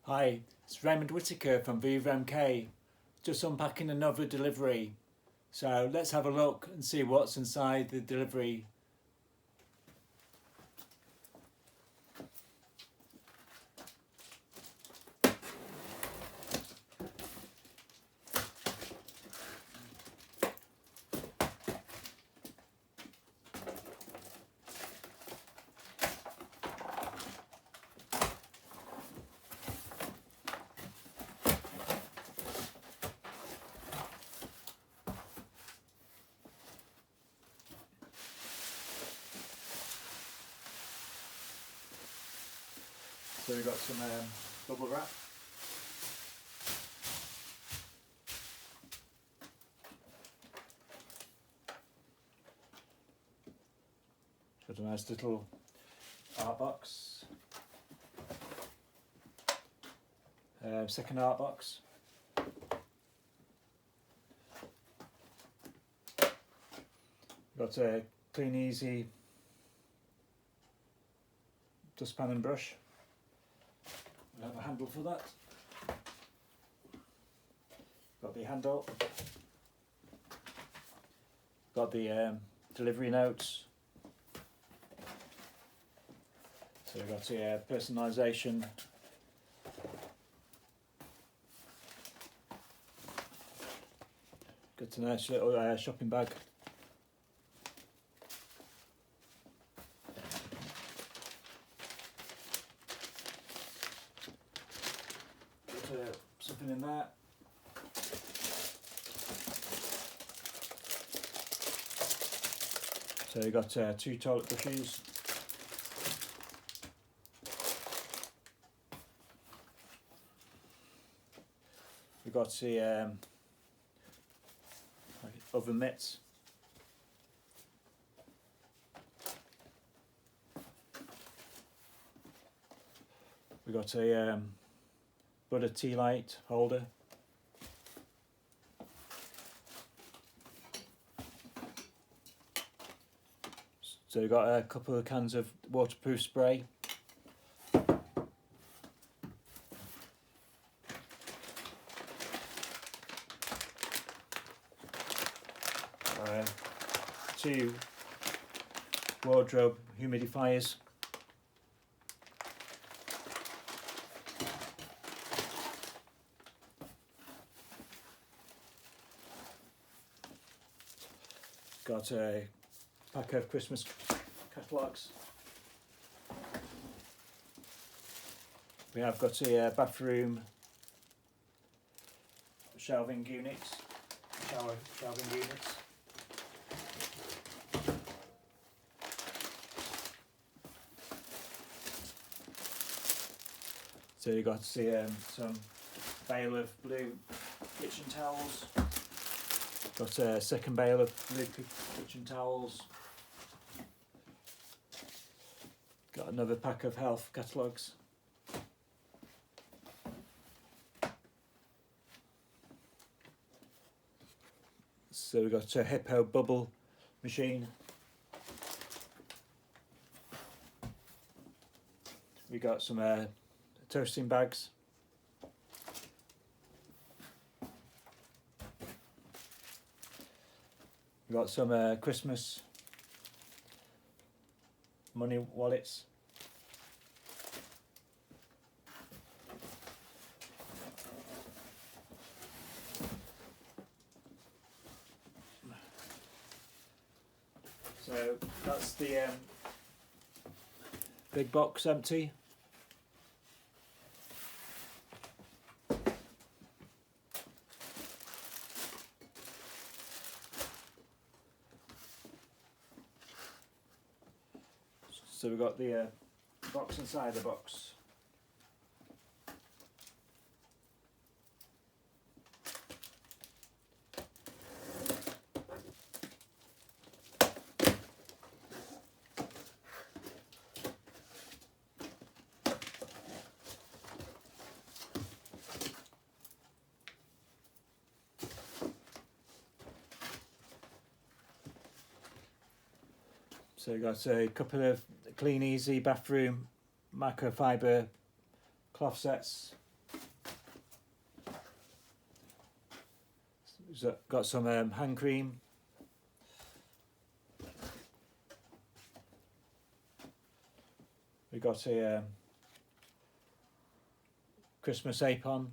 Hi, it's Raymond Whitaker from VivaMk, just unpacking another delivery. So let's have a look and see what's inside the delivery. So we've got some bubble wrap. Got a nice little art box. Second art box. Got a clean, easy dustpan and brush. We'll have a handle for that. Got the handle. Got the delivery notes. So we've got the personalisation. Got a nice little shopping bag. Got something in there. So you've got 2 toilet brushes. We've got the oven mitts. We've got a butter tea light holder. So we've got a couple of cans of waterproof spray. Two wardrobe humidifiers. Got a pack of Christmas catalogues. We have got a bathroom shelving units, shower shelving units. So you've got some bale of blue kitchen towels. Got a second bale of blue kitchen towels. Got another pack of health catalogues. So we've got a Hippo bubble machine. We got some toasting bags. We got some Christmas money wallets. So that's the big box empty. So we've got the box inside the box. So we've got a couple of clean, easy bathroom microfiber cloth sets. got some hand cream. We got a Christmas apron.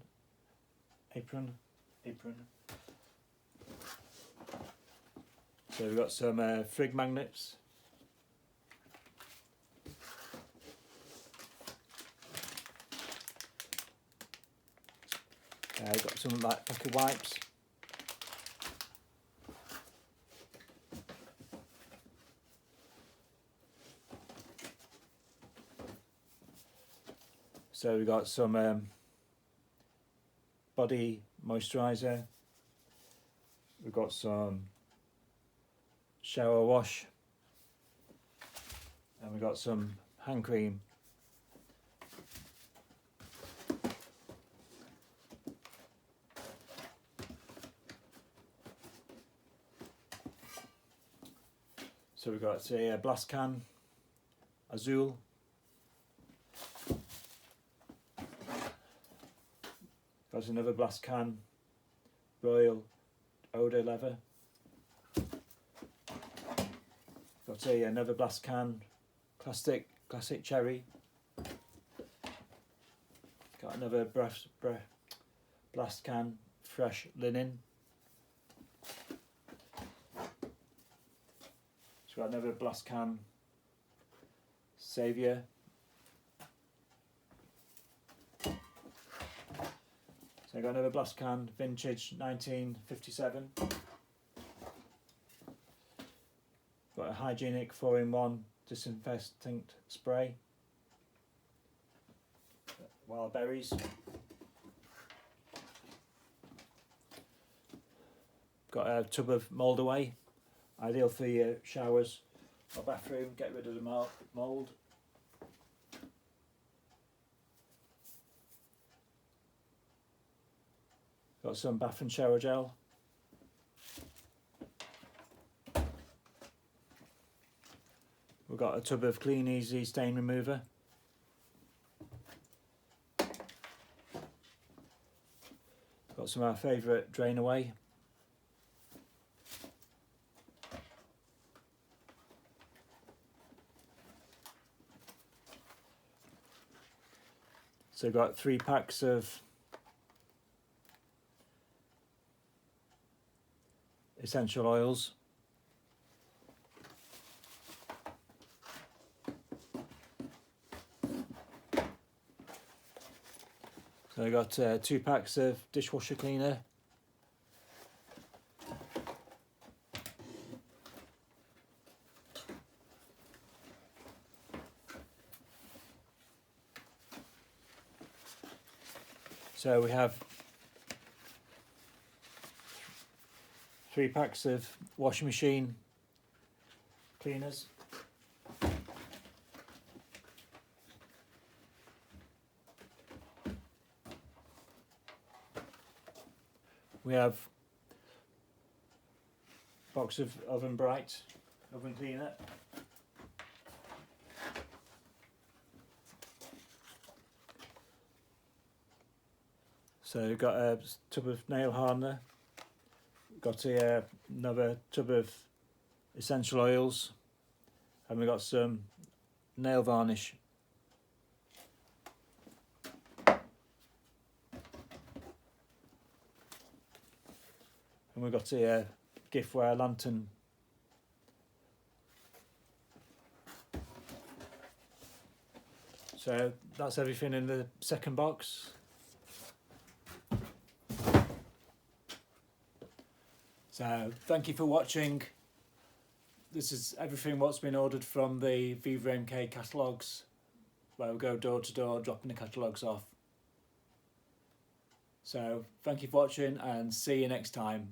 So we've got some frig magnets. Got some like pack of wipes. So we've got some body moisturiser. We've got some shower wash, and we've got some hand cream. So we've got a blast can, Azul. Got another blast can, Royal Odor Leather. Got another blast can, Classic Cherry. Got another blast can, Fresh Linen. So got another blast can, Saviour. So I got another blast can, Vintage 1957. Got a hygienic 4-in-1 disinfectant spray. Wild berries. Got a tub of mould away, ideal for your showers or bathroom, get rid of the mould. Got some bath and shower gel. We've got a tub of Clean Easy stain remover. Got some of our favourite Drain Away. So got 3 packs of essential oils. So I got 2 packs of dishwasher cleaner. So we have 3 packs of washing machine cleaners. We have a box of Oven Bright oven cleaner. So we've got a tub of nail hardener. Got another tub of essential oils, and we've got some nail varnish. And we've got a giftware lantern. So that's everything in the second box. So thank you for watching. This is everything what's been ordered from the VivaMk catalogues, where we'll go door to door dropping the catalogues off. So thank you for watching and see you next time.